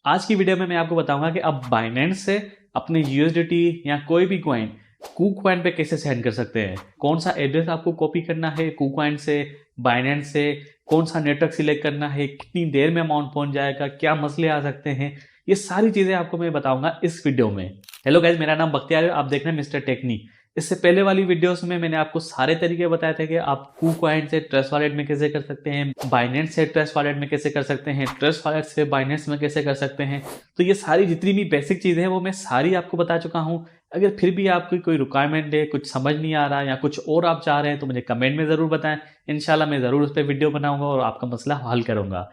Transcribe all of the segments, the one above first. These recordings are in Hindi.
आज की वीडियो में मैं आपको बताऊंगा कि आप बाइनेंस से अपने यूएसडीटी या कोई भी कॉइन KuCoin पे कैसे सेंड कर सकते हैं। कौन सा एड्रेस आपको कॉपी करना है KuCoin से, बाइनेंस से, कौन सा नेटवर्क सिलेक्ट करना है, कितनी देर में अमाउंट पहुंच जाएगा, क्या मसले आ सकते हैं, ये सारी चीजें आपको मैं बताऊंगा इस वीडियो में। हेलो गाइज, मेरा नाम बख्तियार है, आप देख रहे हैं मिस्टर टेक्नी। इससे पहले वाली वीडियोस में मैंने आपको सारे तरीके बताए थे कि आप KuCoin से ट्रस्ट वॉलेट में कैसे कर सकते हैं, बाइनेंस से ट्रस्ट वॉलेट में कैसे कर सकते हैं, ट्रस्ट वॉलेट से बाइनेंस में कैसे कर सकते हैं। तो ये सारी जितनी भी बेसिक चीजें हैं वो मैं सारी आपको बता चुका हूँ। अगर फिर भी आपकी कोई रिक्वायरमेंट है, कुछ समझ नहीं आ रहा या कुछ और आप चाह रहे हैं तो मुझे कमेंट में ज़रूर बताएं। इंशाल्लाह मैं ज़रूर उस पर वीडियो बनाऊंगा और आपका मसला हल करूंगा।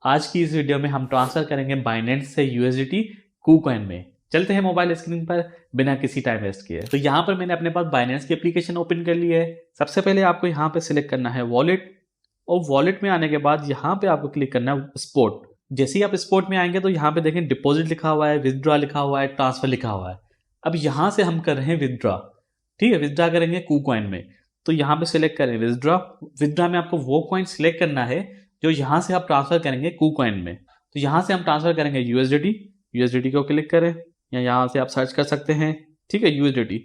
आज की इस वीडियो में हम ट्रांसफ़र करेंगे बाइनेंस से यूएसडीटी KuCoin में। चलते हैं मोबाइल स्क्रीन पर बिना किसी टाइम वेस्ट किए। तो यहाँ पर मैंने अपने पास बाइनेंस की एप्लीकेशन ओपन कर ली है। सबसे पहले आपको यहाँ पे सिलेक्ट करना है वॉलेट, और वॉलेट में आने के बाद यहाँ पे आपको क्लिक करना है स्पोर्ट। जैसे ही आप स्पोर्ट में आएंगे तो यहाँ पे देखें डिपॉजिट लिखा हुआ है, विदड्रॉ लिखा हुआ है, ट्रांसफर लिखा हुआ है। अब यहाँ से हम कर रहे हैं विदड्रॉ। ठीक है, विदड्रॉ करेंगे KuCoin में। तो यहाँ पे सिलेक्ट करें विदड्रॉ। विदड्रॉ में आपको वो कॉइन सिलेक्ट करना है जो यहाँ से आप ट्रांसफर करेंगे KuCoin में। तो यहाँ से हम ट्रांसफर करेंगे यूएसडीटी। यूएसडीटी को क्लिक करें या यहाँ से आप सर्च कर सकते हैं। ठीक है, यूएसडीटी।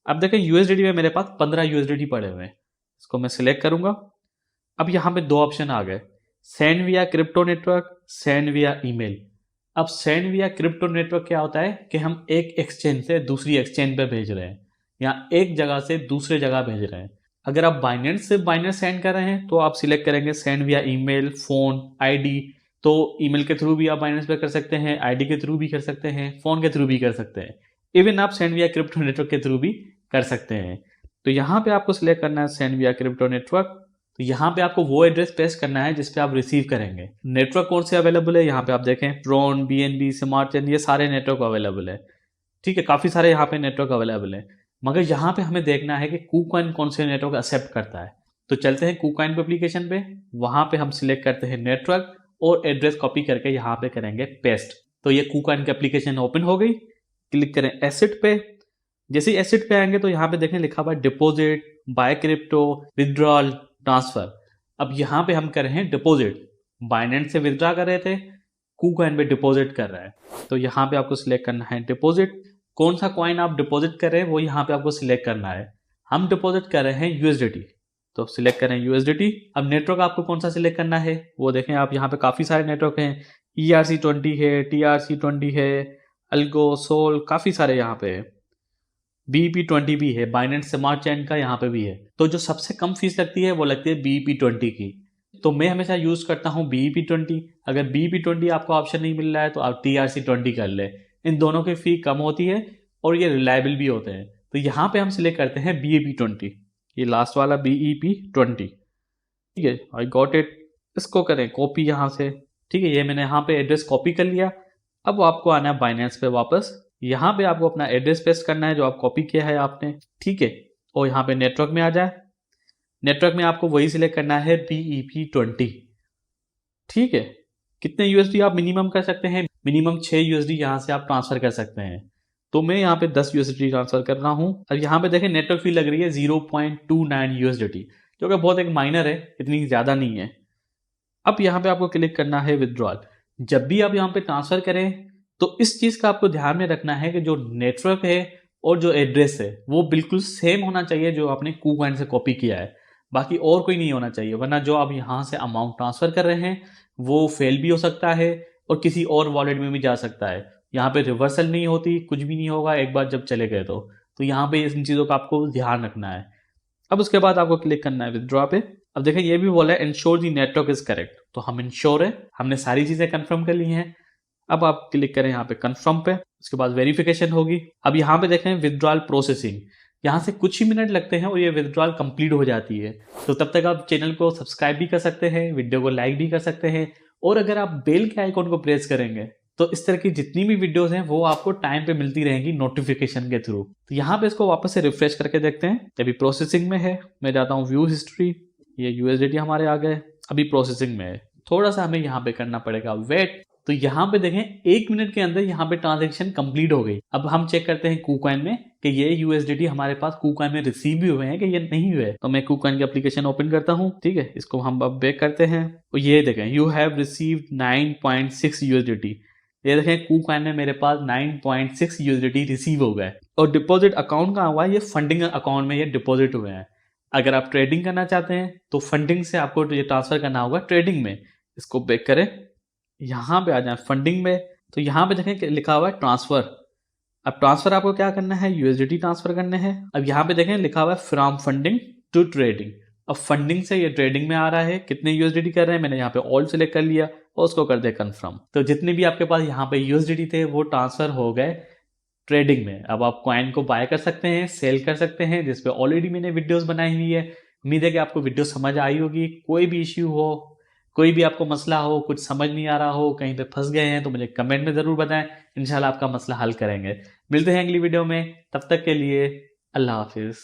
अब देखें यूएसडीटी में मेरे पास 15 यूएसडीटी पड़े हुए हैं। इसको मैं सिलेक्ट करूंगा। अब यहाँ पे दो ऑप्शन आ गए, सेंड विया क्रिप्टो नेटवर्क, सेंड विया ईमेल। अब सेंड विया क्रिप्टो नेटवर्क क्या होता है कि हम एक एक्सचेंज से दूसरी एक्सचेंज पे भेज रहे हैं या एक जगह से दूसरे जगह भेज रहे हैं। अगर आप बाइनेंस से बाइनेंस सेंड कर रहे हैं तो आप सिलेक्ट करेंगे सेंड विया ईमेल, फोन, आईडी। तो ईमेल के थ्रू भी आप बाइनेंस पे कर सकते हैं, आईडी के थ्रू भी कर सकते हैं, फोन के थ्रू भी कर सकते हैं। इवन आप सेंड विया क्रिप्टो नेटवर्क के थ्रू भी कर सकते हैं। तो यहाँ पे आपको सिलेक्ट करना है सेंड विया क्रिप्टो नेटवर्क। तो यहाँ पे आपको वो एड्रेस पेस्ट करना है जिस पे आप रिसीव करेंगे। नेटवर्क कौन से अवेलेबल है यहाँ पे आप देखें, ट्रोन, BNB, स्मार्ट चेन, ये सारे नेटवर्क अवेलेबल है। ठीक है, काफ़ी सारे यहाँ पे नेटवर्क अवेलेबल है। मगर यहाँ पे हमें देखना है कि KuCoin कौन से नेटवर्क एक्सेप्ट करता है। तो चलते हैं KuCoin पे एप्लीकेशन पे, वहाँ पे हम सिलेक्ट करते हैं नेटवर्क और एड्रेस कॉपी करके यहाँ पे करेंगे पेस्ट। तो ये KuCoin की एप्लीकेशन ओपन हो गई। क्लिक करें एसेट पे। जैसे ही एसेट पे आएंगे तो यहाँ पे देखें लिखा हुआ है deposit, buy crypto, withdrawal, transfer. अब यहाँ पे हम कर रहे हैं डिपोजिट। बाइनेंस से विदड्रॉ कर रहे थे, KuCoin पे डिपोजिट कर रहा है। तो यहाँ पे आपको सिलेक्ट करना है डिपोजिट। कौन सा कॉइन आप डिपॉजिट कर रहे हैं वो यहाँ पे आपको सिलेक्ट करना है। हम डिपॉजिट कर रहे हैं यूएसडीटी, तो सिलेक्ट करें यूएसडीटी। अब नेटवर्क आपको कौन सा सिलेक्ट करना है वो देखें आप, यहाँ पे काफ़ी सारे नेटवर्क हैं। ERC20 है, TRC20 है, अल्गो, सोल, काफ़ी सारे यहाँ पे है। BEP20 भी है, बाइनेंस स्मार्ट चेन का यहाँ पे भी है। तो जो सबसे कम फीस लगती है वो लगती है BEP20 की। तो मैं हमेशा यूज़ करता हूँ BEP20। अगर BEP20 आपको ऑप्शन नहीं मिल रहा है तो आप TRC20 कर ले। इन दोनों की फ़ी कम होती है और ये रिलायबल भी होते हैं। तो यहाँ पे हम सिलेक्ट करते हैं BEP20, ये लास्ट वाला BEP20। ठीक है, आई गॉट इट। इसको करें कॉपी यहाँ से। ठीक है, ये मैंने यहाँ पे एड्रेस कॉपी कर लिया। अब आपको आना है बाइनेंस पे वापस। यहाँ पे आपको अपना एड्रेस पेस्ट करना है जो आप कॉपी किया है आपने। ठीक है, और यहाँ पे नेटवर्क में आ जाए। नेटवर्क में आपको वही सिलेक्ट करना है BEP20। ठीक है, कितने USD आप मिनिमम कर सकते हैं, मिनिमम 6 USD यहाँ से आप ट्रांसफर कर सकते हैं। तो मैं यहाँ पे 10 USD ट्रांसफर कर रहा हूँ। और यहाँ पे देखें नेटवर्क फी लग रही है 0.29 USD, जो कि बहुत एक माइनर है, इतनी ज़्यादा नहीं है। अब यहाँ पे आपको क्लिक करना है विदड्रॉल। जब भी आप यहाँ पे ट्रांसफर करें तो इस चीज़ का आपको ध्यान में रखना है कि जो नेटवर्क है और जो एड्रेस है वो बिल्कुल सेम होना चाहिए जो आपने KuCoin से कॉपी किया है। बाकी और कोई नहीं होना चाहिए, वरना जो आप यहाँ से अमाउंट ट्रांसफ़र कर रहे हैं वो फेल भी हो सकता है और किसी और वॉलेट में भी जा सकता है। यहाँ पे रिवर्सल नहीं होती, कुछ भी नहीं होगा एक बार जब चले गए तो यहाँ पे इन चीज़ों का आपको ध्यान रखना है। अब उसके बाद आपको क्लिक करना है विदड्रॉ पे। अब देखें ये भी बोला है ensure the network is correct, तो हम इंश्योर है, हमने सारी चीज़ें कंफर्म कर ली हैं। अब आप क्लिक करें यहाँ पे कंफर्म पे, उसके बाद वेरिफिकेशन होगी। अब यहाँ पे देखें विदड्रॉल प्रोसेसिंग, यहाँ से कुछ ही मिनट लगते हैं और ये विदड्रॉल कंप्लीट हो जाती है। तो तब तक आप चैनल को सब्सक्राइब भी कर सकते हैं, वीडियो को लाइक भी कर सकते हैं, और अगर आप बेल के आइकॉन को प्रेस करेंगे तो इस तरह की जितनी भी वीडियोस हैं वो आपको टाइम पे मिलती रहेंगी नोटिफिकेशन के थ्रू। तो यहाँ पे इसको वापस से रिफ्रेश करके देखते हैं। अभी प्रोसेसिंग में है, मैं जाता हूँ व्यू हिस्ट्री, ये USDT हमारे आ गए, अभी प्रोसेसिंग में है। थोड़ा सा हमें यहाँ पे करना पड़ेगा वेट। तो यहाँ पे देखें 1 मिनट के अंदर यहाँ पे ट्रांजेक्शन कंप्लीट हो गई। अब हम चेक करते हैं KuCoin में कि ये USDT हमारे पास KuCoin में रिसीव भी हुए हैं कि ये नहीं हुए। तो मैं KuCoin की एप्लीकेशन ओपन करता हूँ। ठीक है, इसको हम अब बैक करते हैं और ये देखें यू हैव रिसीव्ड 9.6 USDT। ये देखें KuCoin में मेरे पास 9.6 यूएसडीटी रिसीव हो गए। और डिपॉजिट अकाउंट कहाँ हुआ है? ये फंडिंग अकाउंट में ये डिपॉजिट हुए हैं। अगर आप ट्रेडिंग करना चाहते हैं तो फंडिंग से आपको ये ट्रांसफर करना होगा ट्रेडिंग में। इसको बैक करें, यहाँ पे आ जाए फंडिंग में, तो यहाँ पे देखें कि लिखा हुआ है ट्रांसफर। अब ट्रांसफर आपको क्या करना है? यूएसडीटी ट्रांसफर करने हैं। अब यहाँ पे देखें लिखा हुआ है फ्रॉम फंडिंग टू ट्रेडिंग। अब फंडिंग से ये ट्रेडिंग में आ रहा है, कितने यूएसडीटी कर रहे हैं, मैंने यहाँ पे ऑल सेलेक्ट कर लिया और उसको कर दे कंफर्म। तो जितने भी आपके पास यहाँ पे यूएसडीटी थे वो ट्रांसफर हो गए ट्रेडिंग में। अब आप कॉइन को बाय कर सकते हैं, सेल कर सकते हैं, जिसपे ऑलरेडी मैंने वीडियोस बनाई हुई है। उम्मीद है कि आपको वीडियो समझ आई होगी। कोई भी इश्यू हो, कोई भी आपको मसला हो, कुछ समझ नहीं आ रहा हो, कहीं पे फंस गए हैं, तो मुझे कमेंट में ज़रूर बताएं। इंशाल्लाह आपका मसला हल करेंगे। मिलते हैं अगली वीडियो में, तब तक के लिए अल्लाह हाफिज़।